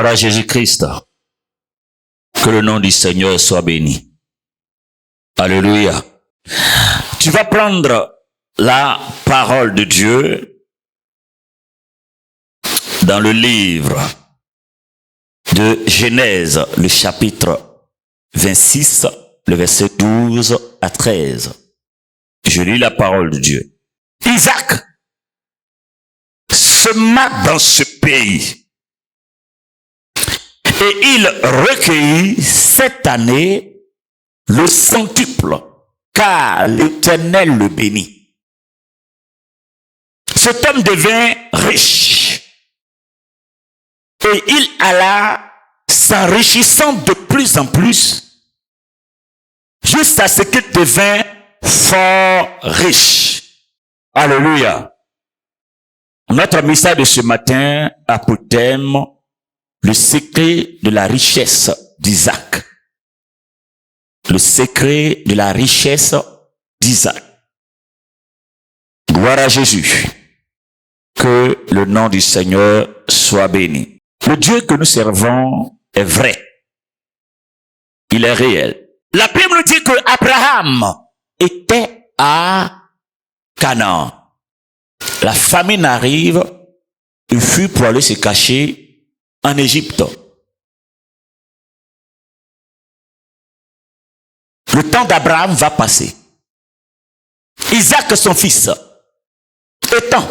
Gloire à Jésus-Christ. Que le nom du Seigneur soit béni. Alléluia. Tu vas prendre la parole de Dieu dans le livre de Genèse, le chapitre 26, le verset 12 à 13. Je lis la parole de Dieu. Isaac sema dans ce pays et il recueillit cette année le centuple, car l'Éternel le bénit. Cet homme devint riche et il alla s'enrichissant de plus en plus jusqu'à ce qu'il devint fort riche. Alléluia. Notre message de ce matin a pour thème le secret de la richesse d'Isaac. Le secret de la richesse d'Isaac. Gloire à Jésus. Que le nom du Seigneur soit béni. Le Dieu que nous servons est vrai. Il est réel. La Bible nous dit que Abraham était à Canaan. La famine arrive, il fut pour aller se cacher en Égypte. Le temps d'Abraham va passer. Isaac, son fils, étant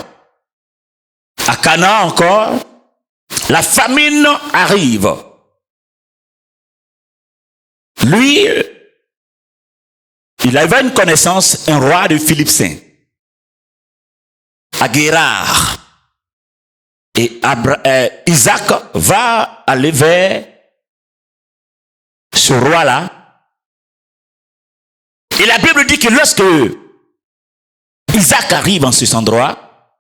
à Canaan encore, la famine arrive. Lui, il avait une connaissance, un roi de Philistins, à Guérard. Et Isaac va aller vers ce roi-là. Et la Bible dit que lorsque Isaac arrive en cet endroit,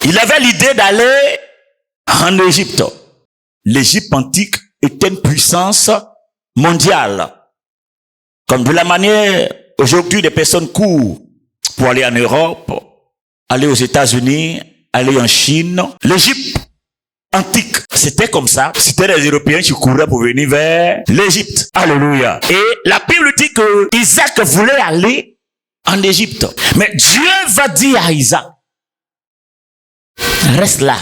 il avait l'idée d'aller en Égypte. L'Égypte antique était une puissance mondiale. Comme de la manière, aujourd'hui, des personnes courent pour aller en Europe, aller aux États-Unis, aller en Chine. L'Égypte antique, c'était comme ça. C'était les Européens qui couraient pour venir vers l'Égypte. Alléluia. Et la Bible dit que Isaac voulait aller en Égypte. Mais Dieu va dire à Isaac, reste là,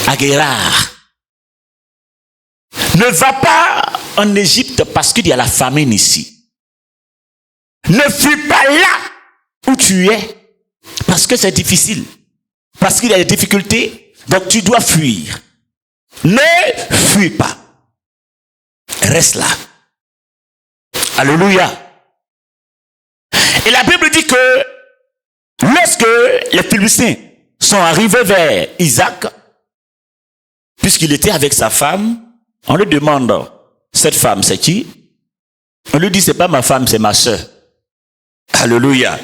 à Guérard. Ne va pas en Égypte parce qu'il y a la famine ici. Ne fuis pas là où tu es. Parce que c'est difficile. Parce qu'il y a des difficultés. Donc tu dois fuir. Ne fuis pas. Reste là. Alléluia. Et la Bible dit que lorsque les Philistins sont arrivés vers Isaac, puisqu'il était avec sa femme, on lui demande, cette femme c'est qui? On lui dit, c'est pas ma femme, c'est ma sœur. Alléluia.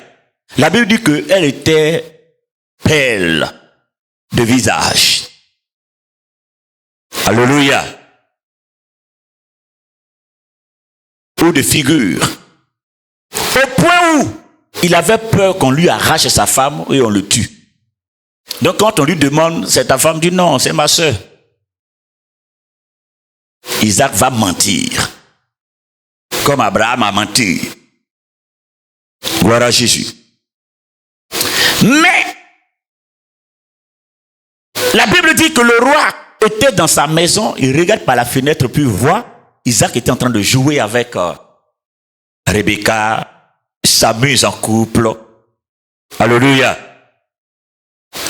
La Bible dit qu'elle était belle de visage. Alléluia. Ou de figure. Au point où il avait peur qu'on lui arrache sa femme et on le tue. Donc quand on lui demande, c'est ta femme, dit non, c'est ma sœur. Isaac va mentir. Comme Abraham a menti. Gloire à Jésus. Mais, la Bible dit que le roi était dans sa maison, il regarde par la fenêtre, puis voit, Isaac était en train de jouer avec Rebecca, s'amuse en couple. Alléluia.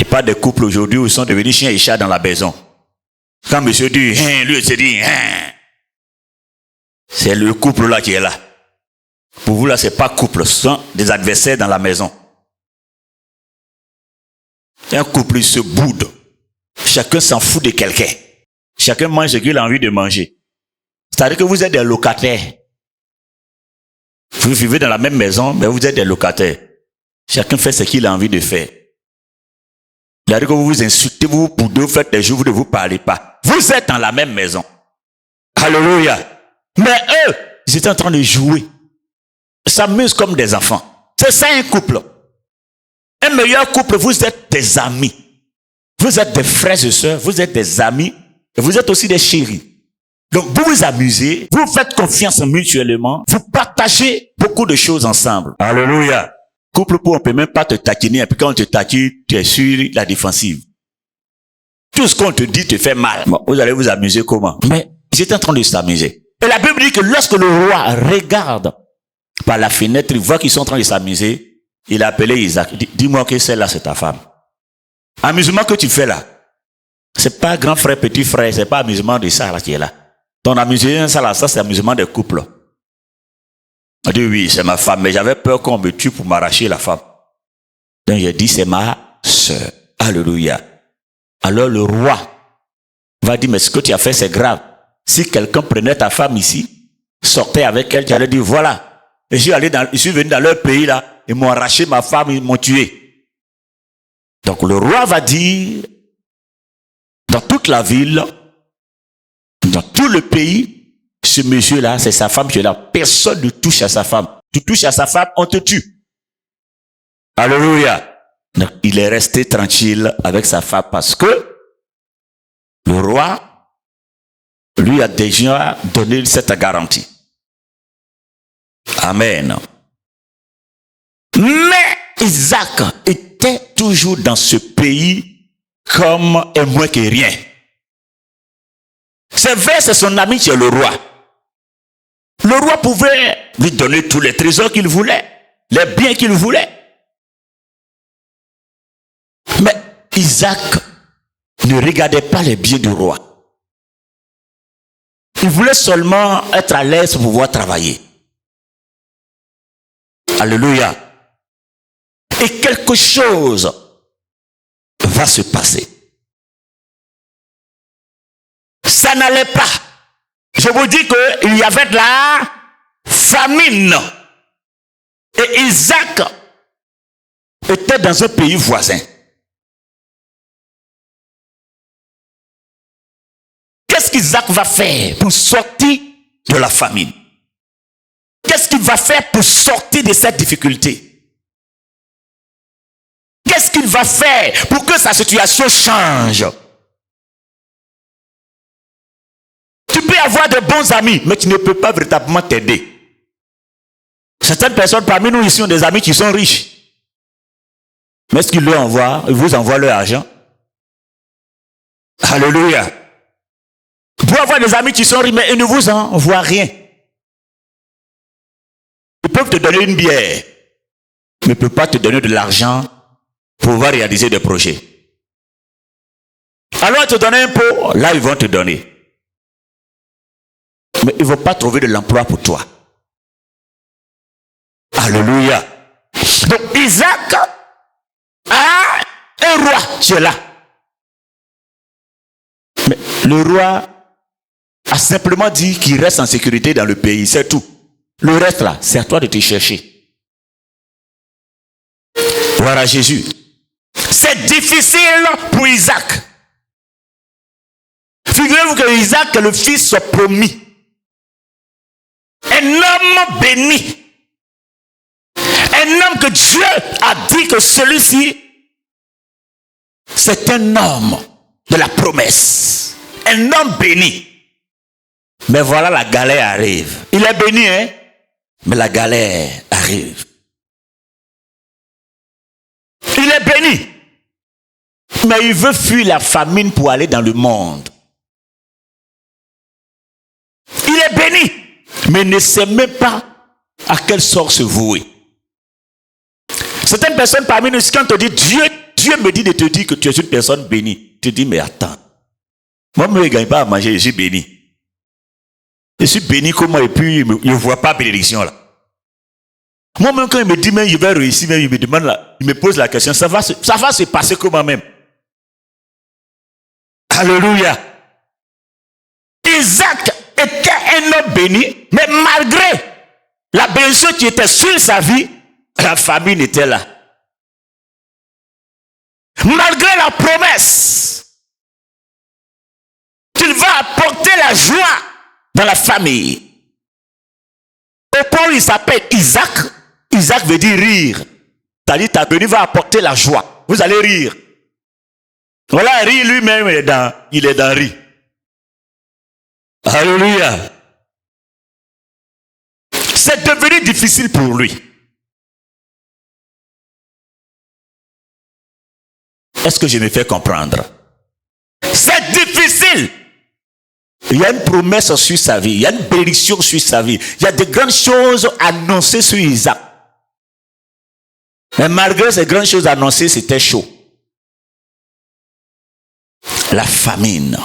Et pas des couples aujourd'hui où ils sont devenus chiens et chats dans la maison. Quand monsieur dit, lui il se dit, c'est le couple là qui est là. Pour vous là, c'est pas couple, ce sont des adversaires dans la maison. Un couple, il se boude. Chacun s'en fout de quelqu'un. Chacun mange ce qu'il a envie de manger. C'est-à-dire que vous êtes des locataires. Vous vivez dans la même maison, mais vous êtes des locataires. Chacun fait ce qu'il a envie de faire. C'est-à-dire que vous vous insultez, vous vous boudez, vous faites des jours, vous ne vous parlez pas. Vous êtes dans la même maison. Alléluia. Mais eux, ils étaient en train de jouer. Ils s'amusent comme des enfants. C'est ça un couple. Un meilleur couple, vous êtes des amis. Vous êtes des frères et sœurs, vous êtes des amis, et vous êtes aussi des chéris. Donc, vous vous amusez, vous faites confiance mutuellement, vous partagez beaucoup de choses ensemble. Alléluia. Couple pour on peut même pas te taquiner, et puis quand on te taquine, tu es sur la défensive. Tout ce qu'on te dit te fait mal. Bon, vous allez vous amuser comment? Mais ils étaient en train de s'amuser. Et la Bible dit que lorsque le roi regarde par la fenêtre, il voit qu'ils sont en train de s'amuser, il a appelé Isaac. Dis-moi que celle-là, c'est ta femme. Amusement que tu fais là, c'est pas grand frère, petit frère, c'est pas amusement de ça là qui est là. Ton amusement, ça c'est amusement des couples. Il dit oui, c'est ma femme, mais j'avais peur qu'on me tue pour m'arracher la femme. Donc j'ai dit, c'est ma sœur. Alléluia. Alors le roi va dire, mais ce que tu as fait, c'est grave. Si quelqu'un prenait ta femme ici, sortait avec elle, tu allais dire, voilà. Et je suis venu dans leur pays là, ils m'ont arraché ma femme, ils m'ont tué. Donc le roi va dire, dans toute la ville, dans tout le pays, ce monsieur-là, c'est sa femme qui est là. Personne ne touche à sa femme. Tu touches à sa femme, on te tue. Alléluia. Donc, il est resté tranquille avec sa femme parce que le roi lui a déjà donné cette garantie. Amen. Mais Isaac était toujours dans ce pays comme un moins que rien. C'est vrai, c'est son ami qui est le roi. Le roi pouvait lui donner tous les trésors qu'il voulait, les biens qu'il voulait. Mais Isaac ne regardait pas les biens du roi. Il voulait seulement être à l'aise pour pouvoir travailler. Alléluia. Et quelque chose va se passer. Ça n'allait pas. Je vous dis qu'il y avait de la famine. Et Isaac était dans un pays voisin. Qu'est-ce qu'Isaac va faire pour sortir de la famine? Qu'est-ce qu'il va faire pour sortir de cette difficulté? Qu'est-ce qu'il va faire pour que sa situation change? Tu peux avoir de bons amis, mais tu ne peux pas véritablement t'aider. Certaines personnes parmi nous ici ont des amis qui sont riches. Mais est-ce qu'ils leur envoient? Ils vous envoient leur argent? Alléluia. Vous pouvez avoir des amis qui sont riches, mais ils ne vous envoient rien. Ils peuvent te donner une bière, mais ils ne peuvent pas te donner de l'argent pour pouvoir réaliser des projets. Alors, ils te donnent un pot, là, ils vont te donner. Mais ils ne vont pas trouver de l'emploi pour toi. Alléluia. Donc Isaac a un roi qui est là. Mais le roi a simplement dit qu'il reste en sécurité dans le pays, c'est tout. Le reste là, c'est à toi de te chercher. Voilà Jésus. C'est difficile pour Isaac. Figurez-vous que Isaac est le fils promis. Un homme béni. Un homme que Dieu a dit que celui-ci, c'est un homme de la promesse. Un homme béni. Mais voilà, la galère arrive. Il est béni, hein? Mais la galère arrive. Il est béni. Mais il veut fuir la famine pour aller dans le monde. Il est béni. Mais ne sait même pas à quel sort se vouer. Certaines personnes parmi nous, quand on te dit Dieu me dit de te dire que tu es une personne bénie, tu te dis mais attends, moi je ne gagne pas à manger, je suis béni. Je suis béni comment et puis je ne vois pas bénédiction là. Moi-même quand il me dit mais je vais réussir, même, il me demande là, il me pose la question, ça va se passer comment même? Alléluia. Isaac était un homme béni, mais malgré la bénédiction qui était sur sa vie, la famine était là. Malgré la promesse qu'il va apporter la joie dans la famille. Au point où il s'appelle Isaac, Isaac veut dire rire. C'est-à-dire ta venue va apporter la joie. Vous allez rire. Voilà, riz lui-même, il est dans riz. Alléluia. C'est devenu difficile pour lui. Est-ce que je me fais comprendre? C'est difficile. Il y a une promesse sur sa vie. Il y a une bénédiction sur sa vie. Il y a de grandes choses annoncées sur Isaac. Mais malgré ces grandes choses annoncées, c'était chaud. La famine.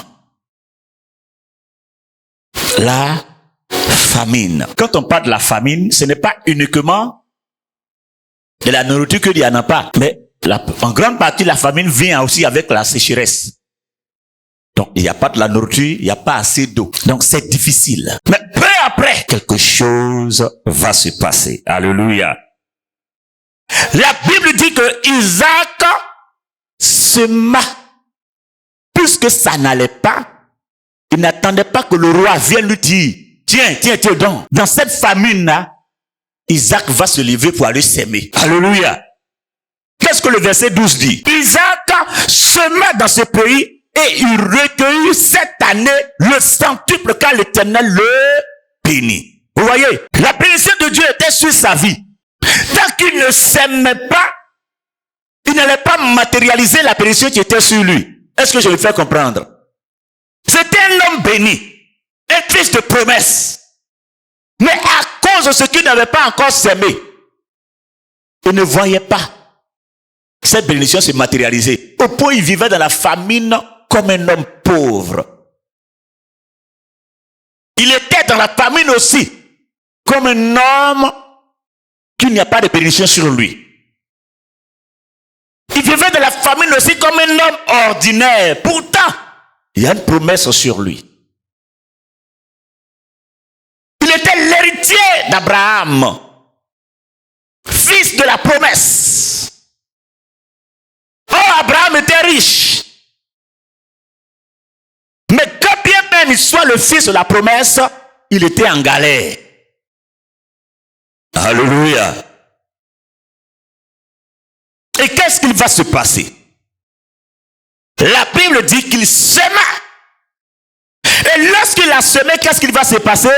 La famine. Quand on parle de la famine, ce n'est pas uniquement de la nourriture qu'il n'y en a pas. Mais en grande partie, la famine vient aussi avec la sécheresse. Donc, il n'y a pas de la nourriture, il n'y a pas assez d'eau. Donc, c'est difficile. Mais peu après, quelque chose va se passer. Alléluia. La Bible dit que Isaac sema. Puisque ça n'allait pas, il n'attendait pas que le roi vienne lui dire, tiens donc. Dans cette famine-là, Isaac va se lever pour aller s'aimer. Alléluia. Qu'est-ce que le verset 12 dit? Isaac sema dans ce pays et il recueillit cette année le centuple car l'Éternel le bénit. Vous voyez, la bénédiction de Dieu était sur sa vie. Tant qu'il ne s'aimait pas, il n'allait pas matérialiser la bénédiction qui était sur lui. Est-ce que je le fais comprendre? C'était un homme béni, un fils de promesse. Mais à cause de ce qu'il n'avait pas encore s'aimé, il ne voyait pas cette bénédiction se matérialiser. Au point où il vivait dans la famine comme un homme pauvre. Il était dans la famine aussi, comme un homme qui n'y a pas de bénédiction sur lui. Il vivait de la famine aussi comme un homme ordinaire. Pourtant, il y a une promesse sur lui. Il était l'héritier d'Abraham, fils de la promesse. Oh, Abraham était riche. Mais quand bien même il soit le fils de la promesse, il était en galère. Alléluia. Et qu'est-ce qu'il va se passer? La Bible dit qu'il sema. Et lorsqu'il a semé, qu'est-ce qu'il va se passer?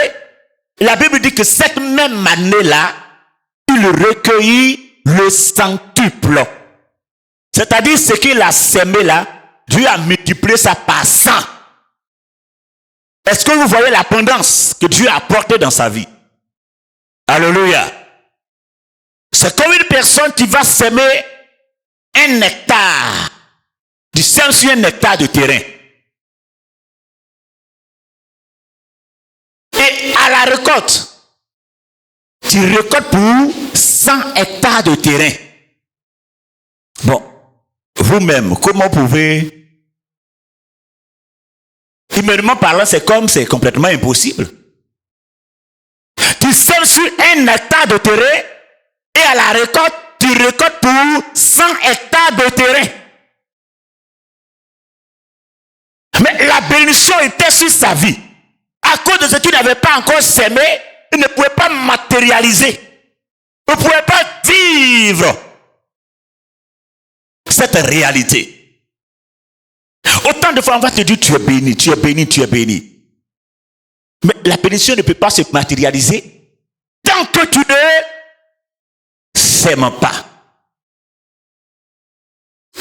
La Bible dit que cette même année-là, il recueillit le centuple. C'est-à-dire ce qu'il a semé là, Dieu a multiplié ça par 100. Est-ce que vous voyez l'abondance que Dieu a apportée dans sa vie? Alléluia. C'est comme une personne qui va semer un hectare. Tu sèmes sur un hectare de terrain. Et à la récolte, tu récoltes pour 100 hectares de terrain. Bon, vous-même, comment pouvez... Humainement parlant, c'est complètement impossible. Tu sèmes sur un hectare de terrain et à la récolte, tu récoltes pour 100 hectares de terrain. Mais la bénédiction était sur sa vie. À cause de ce qu'il n'avait pas encore semé, il ne pouvait pas matérialiser. Il ne pouvait pas vivre cette réalité. Autant de fois, on va te dire, tu es béni, tu es béni, tu es béni. Mais la bénédiction ne peut pas se matérialiser tant que tu ne sèmes pas.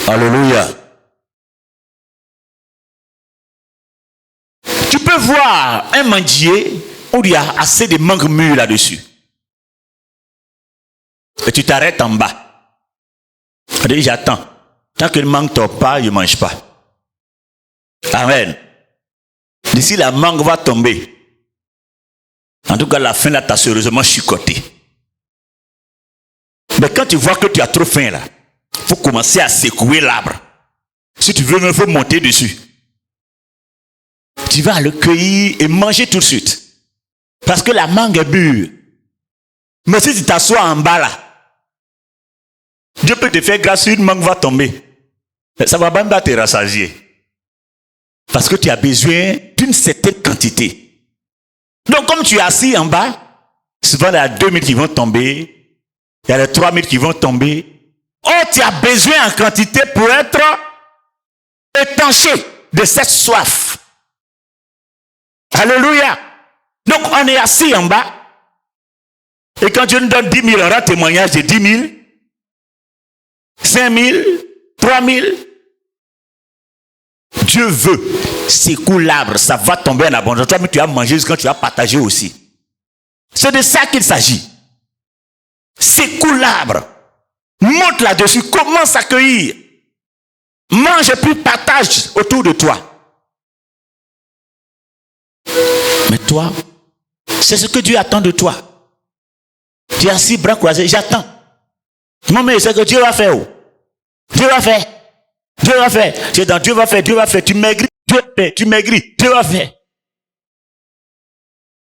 Alléluia. Tu peux voir un manguier où il y a assez de mangues mûres là-dessus. Et tu t'arrêtes en bas. Tu dis, j'attends. Tant que le mangue ne tombe pas, je ne mange pas. Amen. D'ici la mangue va tomber. En tout cas, la faim là t'a sérieusement chicoté. Mais quand tu vois que tu as trop faim là, il faut commencer à secouer l'arbre. Si tu veux, il faut monter dessus. Tu vas le cueillir et manger tout de suite. Parce que la mangue est mûre. Mais si tu t'assois en bas là, Dieu peut te faire grâce, une mangue va tomber. Ça va même pas te rassasier. Parce que tu as besoin d'une certaine quantité. Donc comme tu es assis en bas, souvent il y a 2000 qui vont tomber, il y a les 3000 qui vont tomber. Oh, tu as besoin en quantité pour être étanché de cette soif. Alléluia. Donc, on est assis en bas. Et quand Dieu nous donne 10 000, on rend témoignage de 10 000, 5 000, 3 000. Dieu veut, secoue l'arbre, ça va tomber en abondance. Toi, mais tu as mangé quand tu as partagé aussi. C'est de ça qu'il s'agit. Secoue l'arbre. Monte là-dessus, commence à cueillir. Mange et puis partage autour de toi. Mais toi, c'est ce que Dieu attend de toi. Tu es assis, bras croisés, j'attends. Non, mais c'est que Dieu va faire. Dieu va faire. Dieu va faire. Tu es dans Dieu va faire, Dieu va faire. Tu maigris, Dieu va faire. Tu maigris, Dieu va faire.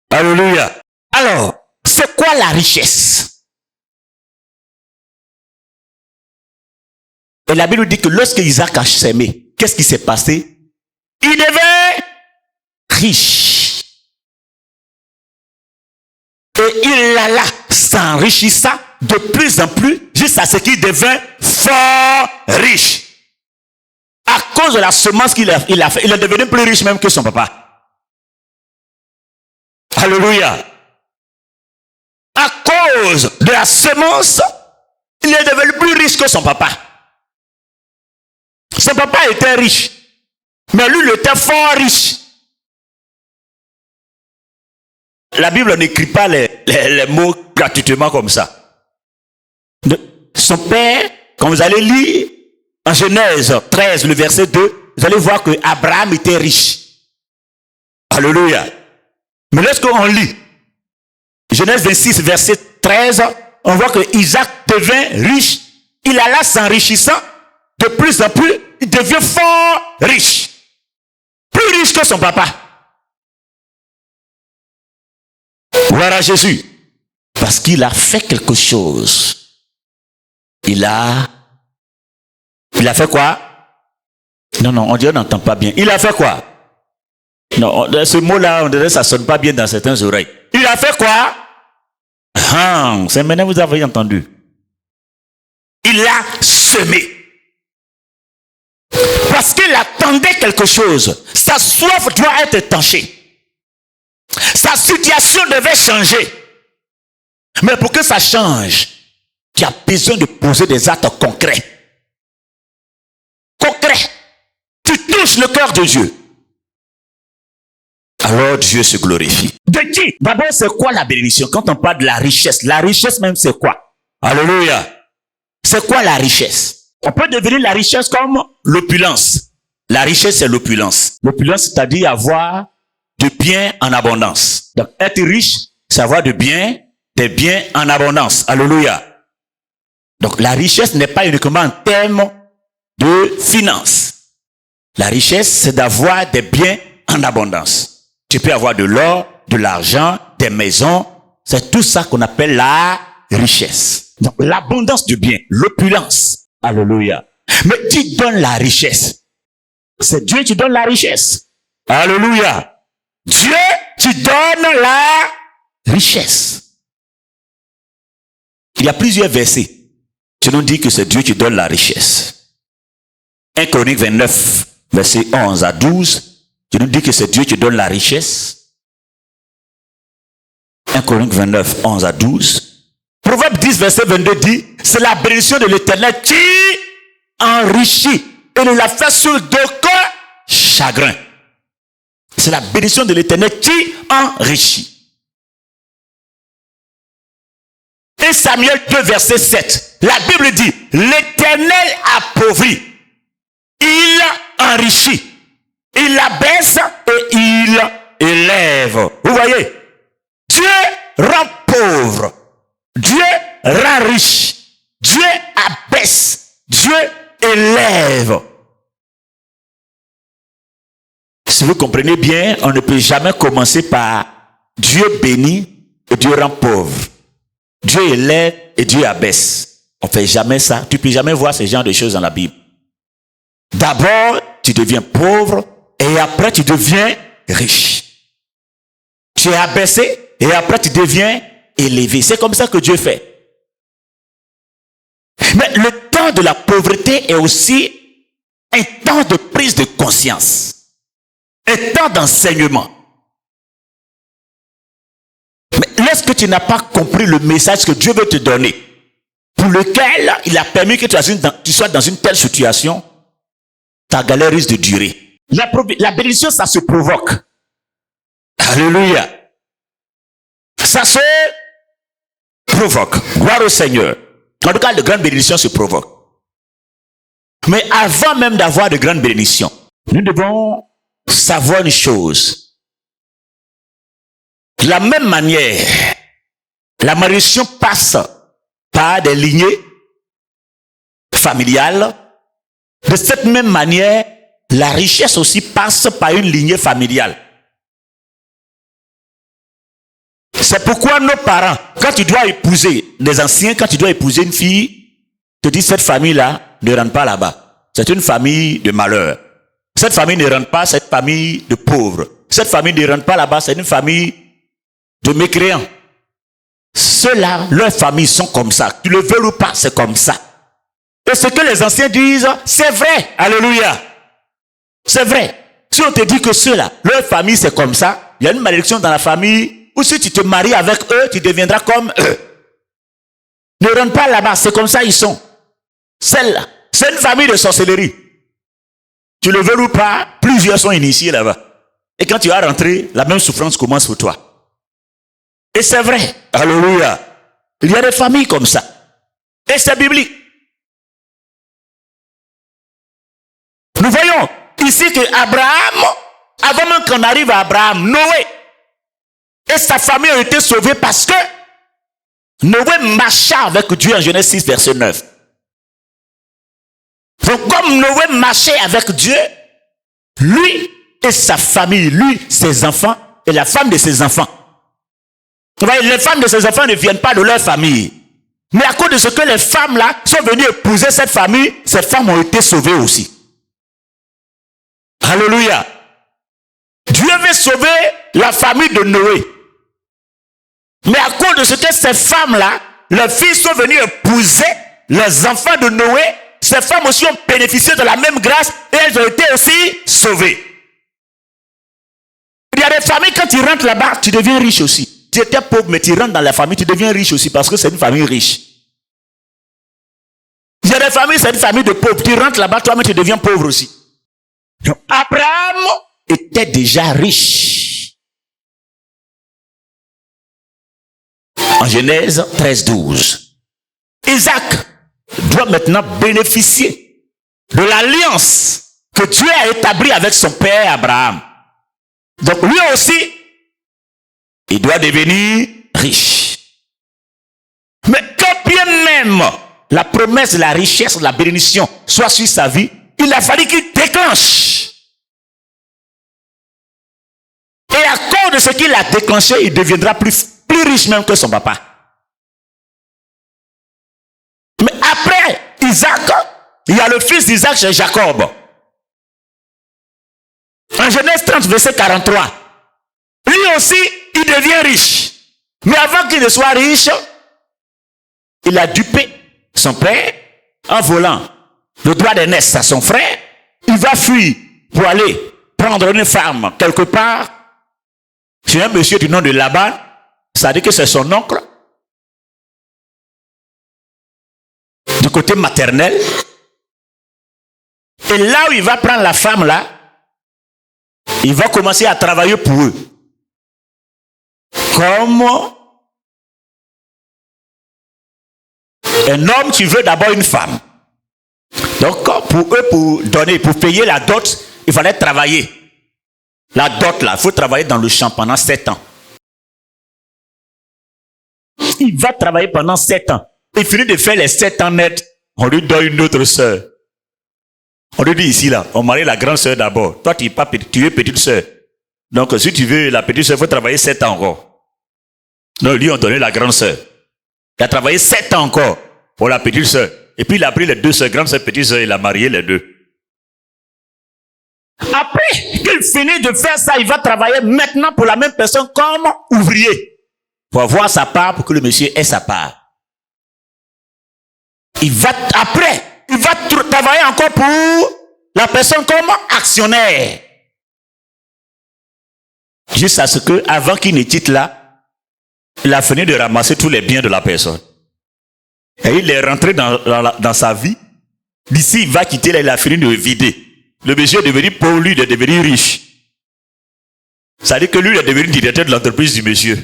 Alléluia. Alors, c'est quoi la richesse? Et la Bible dit que lorsque Isaac a semé, qu'est-ce qui s'est passé? Il devint riche. Et il alla s'enrichissant de plus en plus jusqu'à ce qu'il devint fort riche. À cause de la semence qu'il a fait, il est devenu plus riche même que son papa. Alléluia. À cause de la semence, il est devenu plus riche que son papa. Son papa était riche, mais lui, il était fort riche. La Bible n'écrit pas les mots gratuitement comme ça. Son père, quand vous allez lire en Genèse 13, le verset 2, vous allez voir que Abraham était riche. Alléluia. Mais lorsqu'on lit Genèse 26, verset 13, on voit que Isaac devint riche. Il alla s'enrichissant de plus en plus, il devient fort riche. Plus riche que son papa. Voilà Jésus. Parce qu'il a fait quelque chose. Il a fait quoi? Non, on dirait qu'on n'entend pas bien. Il a fait quoi? Non, ce mot-là, on dirait que ça ne sonne pas bien dans certaines oreilles. Il a fait quoi? C'est maintenant que vous avez entendu. Il a semé. Parce qu'il attendait quelque chose. Sa soif doit être étanchée. Sa situation devait changer. Mais pour que ça change, tu as besoin de poser des actes concrets. Concrets. Tu touches le cœur de Dieu. Alors Dieu se glorifie. De qui? D'abord, c'est quoi la bénédiction? Quand on parle de la richesse même, c'est quoi? Alléluia. C'est quoi la richesse? On peut devenir la richesse comme l'opulence. La richesse, c'est l'opulence. L'opulence, c'est-à-dire avoir de biens en abondance. Donc, être riche, c'est avoir des biens en abondance. Alléluia. Donc, la richesse n'est pas uniquement en termes de finances. La richesse, c'est d'avoir des biens en abondance. Tu peux avoir de l'or, de l'argent, des maisons. C'est tout ça qu'on appelle la richesse. Donc, l'abondance de biens, l'opulence. Alléluia. Mais qui donne la richesse? C'est Dieu qui donne la richesse. Alléluia. Dieu qui donne la richesse. Il y a plusieurs versets qui nous disent que c'est Dieu qui donne la richesse. 1 Chronique 29, verset 11 à 12, qui nous dit que c'est Dieu qui donne la richesse. 1 Chronique 29, 11 à 12. Proverbe 10, verset 22 dit, c'est la bénédiction de l'Éternel qui enrichit et ne la fait sur d'aucun chagrin. C'est la bénédiction de l'Éternel qui enrichit. Et Samuel 2, verset 7, la Bible dit, l'Éternel appauvrit, il enrichit, il abaisse et il élève. Vous voyez, Dieu rend pauvre, Dieu rend riche, Dieu abaisse, Dieu élève. Si vous comprenez bien, on ne peut jamais commencer par Dieu bénit et Dieu rend pauvre. Dieu élève et Dieu abaisse. On ne fait jamais ça. Tu ne peux jamais voir ce genre de choses dans la Bible. D'abord, tu deviens pauvre et après tu deviens riche. Tu es abaissé et après tu deviens élevé. C'est comme ça que Dieu fait. Mais le temps de la pauvreté est aussi un temps de prise de conscience, un temps d'enseignement. Mais lorsque tu n'as pas compris le message que Dieu veut te donner, pour lequel il a permis que tu sois dans une telle situation, ta galère risque de durer. La bénédiction, ça se provoque. Alléluia. Ça se provoque. Gloire au Seigneur. En tout cas, de grandes bénédictions se provoquent. Mais avant même d'avoir de grandes bénédictions, nous devons savoir une chose. De la même manière, la malédiction passe par des lignées familiales. De cette même manière, la richesse aussi passe par une lignée familiale. C'est pourquoi nos parents, quand tu dois épouser, les anciens, quand tu dois épouser une fille, te disent cette famille-là ne rentre pas là-bas. C'est une famille de malheur. Cette famille ne rentre pas, c'est une famille de pauvres. Cette famille ne rentre pas là-bas, c'est une famille de mécréants. Ceux-là, leurs familles sont comme ça. Tu le veux ou pas, c'est comme ça. Et ce que les anciens disent, c'est vrai. Alléluia. C'est vrai. Si on te dit que ceux-là, leur famille c'est comme ça, il y a une malédiction dans la famille, ou si tu te maries avec eux, tu deviendras comme eux. Ne rentre pas là-bas, c'est comme ça ils sont. Celle-là, c'est une famille de sorcellerie. Tu le veux ou pas, plusieurs sont initiés là-bas. Et quand tu vas rentrer, la même souffrance commence pour toi. Et c'est vrai. Alléluia. Il y a des familles comme ça. Et c'est biblique. Nous voyons ici que Abraham, avant même qu'on arrive à Abraham, Noé et sa famille ont été sauvés parce que Noé marcha avec Dieu en Genèse 6, verset 9. Donc comme Noé marchait avec Dieu, lui et sa famille, lui, ses enfants et la femme de ses enfants. Vous voyez, les femmes de ses enfants ne viennent pas de leur famille. Mais à cause de ce que les femmes là sont venues épouser cette famille, ces femmes ont été sauvées aussi. Alléluia. Dieu veut sauver la famille de Noé. Mais à cause de ce que ces femmes-là, leurs filles sont venues épouser les enfants de Noé, ces femmes aussi ont bénéficié de la même grâce et elles ont été aussi sauvées. Il y a des familles, quand tu rentres là-bas, tu deviens riche aussi. Tu étais pauvre, mais tu rentres dans la famille, tu deviens riche aussi parce que c'est une famille riche. Il y a des familles, c'est une famille de pauvres. Tu rentres là-bas, toi-même, tu deviens pauvre aussi. Donc, Abraham était déjà riche. En Genèse 13, 12. Isaac doit maintenant bénéficier de l'alliance que Dieu a établie avec son père Abraham. Donc lui aussi, il doit devenir riche. Mais quand bien même la promesse de la richesse, de la bénédiction soit sur sa vie, il a fallu qu'il déclenche. Et à cause de ce qu'il a déclenché, il deviendra plus riche même que son papa. Mais après Isaac, il y a le fils d'Isaac, c'est Jacob. En Genèse 30, verset 43. Lui aussi, il devient riche. Mais avant qu'il ne soit riche, il a dupé son père en volant le droit d'aînesse à son frère. Il va fuir pour aller prendre une femme quelque part. C'est un monsieur du nom de Laban. Ça dit que c'est son oncle. Du côté maternel. Et là où il va prendre la femme là, il va commencer à travailler pour eux. Comme un homme, tu veux d'abord une femme. Donc, pour eux, pour payer la dot, il fallait travailler. La dot, là, il faut travailler dans le champ pendant 7 ans. Il va travailler pendant 7 ans. Il finit de faire les 7 ans nets. On lui donne une autre sœur. On lui dit ici, là, on marie la grande sœur d'abord. Toi, tu es petite sœur. Donc, si tu veux la petite sœur, il faut travailler 7 ans encore. Donc, lui, on donnait la grande sœur. Il a travaillé 7 ans encore pour la petite sœur. Et puis, il a pris les deux sœurs, grande sœur, petite sœur, il a marié les deux. Après qu'il finit de faire ça, il va travailler maintenant pour la même personne comme ouvrier. Pour avoir sa part, pour que le monsieur ait sa part. Il va travailler encore pour la personne comme actionnaire. Jusqu'à ce que, avant qu'il ne quitte là, il a fini de ramasser tous les biens de la personne. Et il est rentré dans sa vie. D'ici, il va quitter là, il a fini de vider. Le monsieur est devenu pauvre, lui, il est devenu riche. Ça veut dire que lui, il est devenu directeur de l'entreprise du monsieur.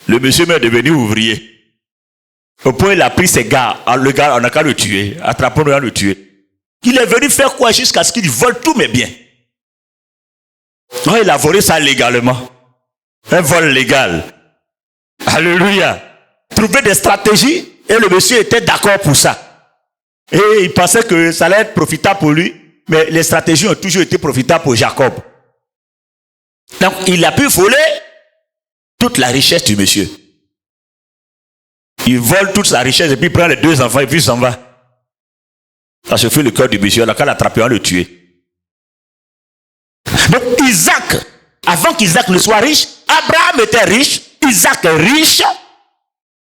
Le monsieur est devenu ouvrier. Au point, il a pris ses gars. Le gars, on n'a qu'à le tuer. Attrapons-le à le tuer. Il est venu faire quoi jusqu'à ce qu'il vole tous mes biens. Non, il a volé ça légalement. Un vol légal. Alléluia. Trouver des stratégies et le monsieur était d'accord pour ça. Et il pensait que ça allait être profitable pour lui, mais les stratégies ont toujours été profitables pour Jacob. Donc, il a pu voler toute la richesse du monsieur. Il vole toute sa richesse et puis il prend les 2 enfants et puis il s'en va. Ça se fait le cœur du monsieur, là, quand l'attraper, on le tuer. Donc, Isaac, avant qu'Isaac ne soit riche, Abraham était riche, Isaac est riche,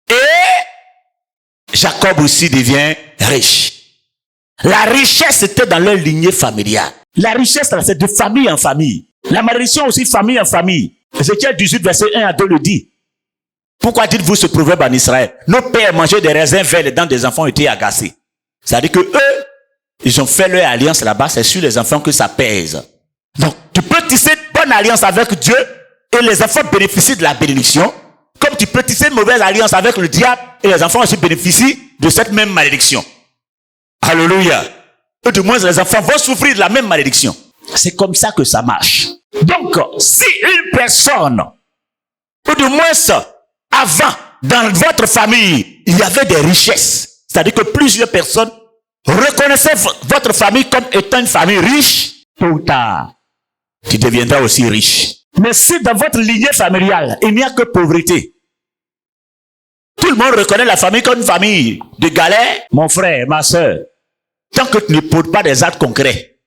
et Jacob aussi devient riche. La richesse était dans leur lignée familiale. La richesse, c'est de famille en famille. La malédiction aussi, famille en famille. Ézéchiel 18, verset 1 à 2 le dit. Pourquoi dites-vous ce proverbe en Israël? Nos pères mangeaient des raisins verts, les dents des enfants étaient agacées. C'est-à-dire que eux, ils ont fait leur alliance là-bas, c'est sur les enfants que ça pèse. Donc, tu peux tisser une bonne alliance avec Dieu et les enfants bénéficient de la bénédiction, comme tu peux tisser une mauvaise alliance avec le diable et les enfants aussi bénéficient de cette même malédiction. Alléluia. Et du moins, les enfants vont souffrir de la même malédiction. C'est comme ça que ça marche. Donc, si une personne, ou du moins, avant, dans votre famille, il y avait des richesses, c'est-à-dire que plusieurs personnes reconnaissaient votre famille comme étant une famille riche, tôt ou tard, tu deviendras aussi riche. Mais si dans votre lignée familiale, il n'y a que pauvreté, tout le monde reconnaît la famille comme une famille de galères, mon frère, ma soeur, tant que tu ne poses pas des actes concrets,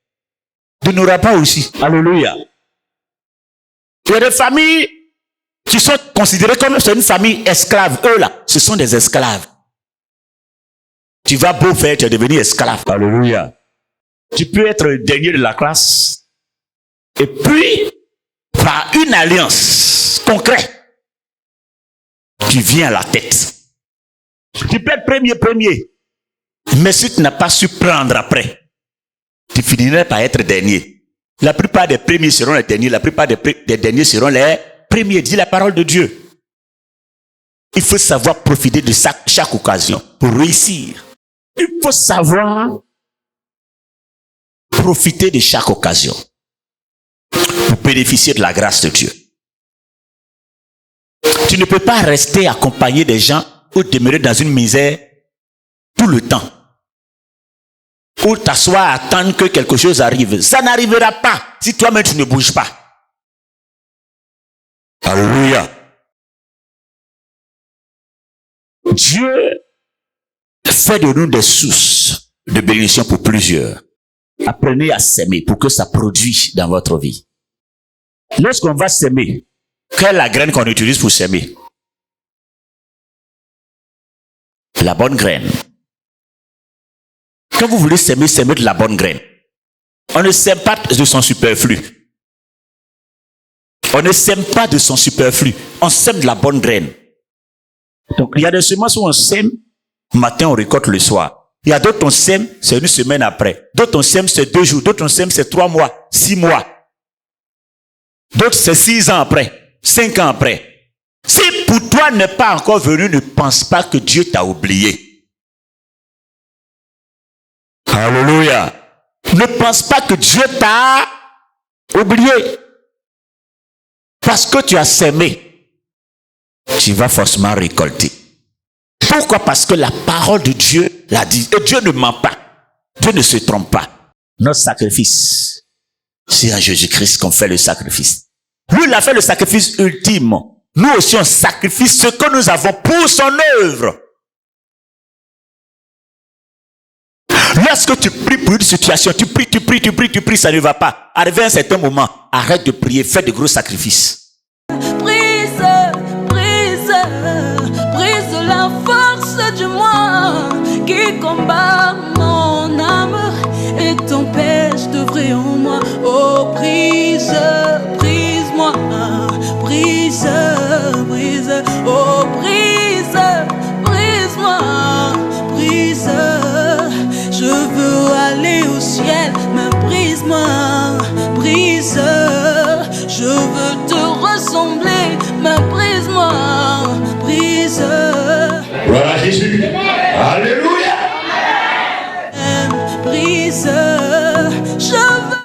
tu n'auras pas aussi. Alléluia. Il y a des familles qui sont considérées comme c'est une famille esclave. Eux là, ce sont des esclaves. Tu vas beau faire, tu es devenu esclave. Alléluia. Tu peux être le dernier de la classe. Et puis, par une alliance concrète, tu viens à la tête. Tu peux être premier. Mais si tu n'as pas su prendre après, tu finirais par être dernier. La plupart des premiers seront les derniers. La plupart des derniers seront les premiers. Dit la parole de Dieu. Il faut savoir profiter de chaque occasion pour réussir. Il faut savoir profiter de chaque occasion pour bénéficier de la grâce de Dieu. Tu ne peux pas rester accompagné des gens ou demeurer dans une misère tout le temps. Ou t'asseoir à attendre que quelque chose arrive. Ça n'arrivera pas si toi-même tu ne bouges pas. Alléluia. Dieu fait de nous des sources de bénédiction pour plusieurs. Apprenez à s'aimer pour que ça produise dans votre vie. Lorsqu'on va s'aimer, quelle est la graine qu'on utilise pour s'aimer? La bonne graine. Quand vous voulez s'aimer, s'aimer de la bonne graine. On ne s'aime pas de son superflu. On ne s'aime pas de son superflu. On s'aime de la bonne graine. Donc, il y a des semences où on sème, matin on récolte le soir. Il y a d'autres on sème, c'est une semaine après. D'autres on sème, c'est 2 jours. D'autres on sème, c'est 3 mois, 6 mois. D'autres c'est 6 ans après, 5 ans après. Si pour toi n'est pas encore venu, ne pense pas que Dieu t'a oublié. Alléluia. Ne pense pas que Dieu t'a oublié. Parce que tu as sémé, tu vas forcément récolter. Pourquoi? Parce que la parole de Dieu l'a dit. Et Dieu ne ment pas. Dieu ne se trompe pas. Notre sacrifice, c'est à Jésus-Christ qu'on fait le sacrifice. Lui, il a fait le sacrifice ultime. Nous aussi, on sacrifie ce que nous avons pour son œuvre. Lorsque tu pries pour une situation, tu pries, ça ne va pas. Arrivé à un certain moment, arrête de prier, fais de gros sacrifices. Brise la force du moi qui combat mon âme et t'empêche de brise, brise-moi, brise, brise, oh brise, brise-moi, brise. Je veux aller au ciel, mais brise-moi, brise. Je veux te ressembler, mais brise-moi, brise. Voilà Jésus. Alléluia. Brise.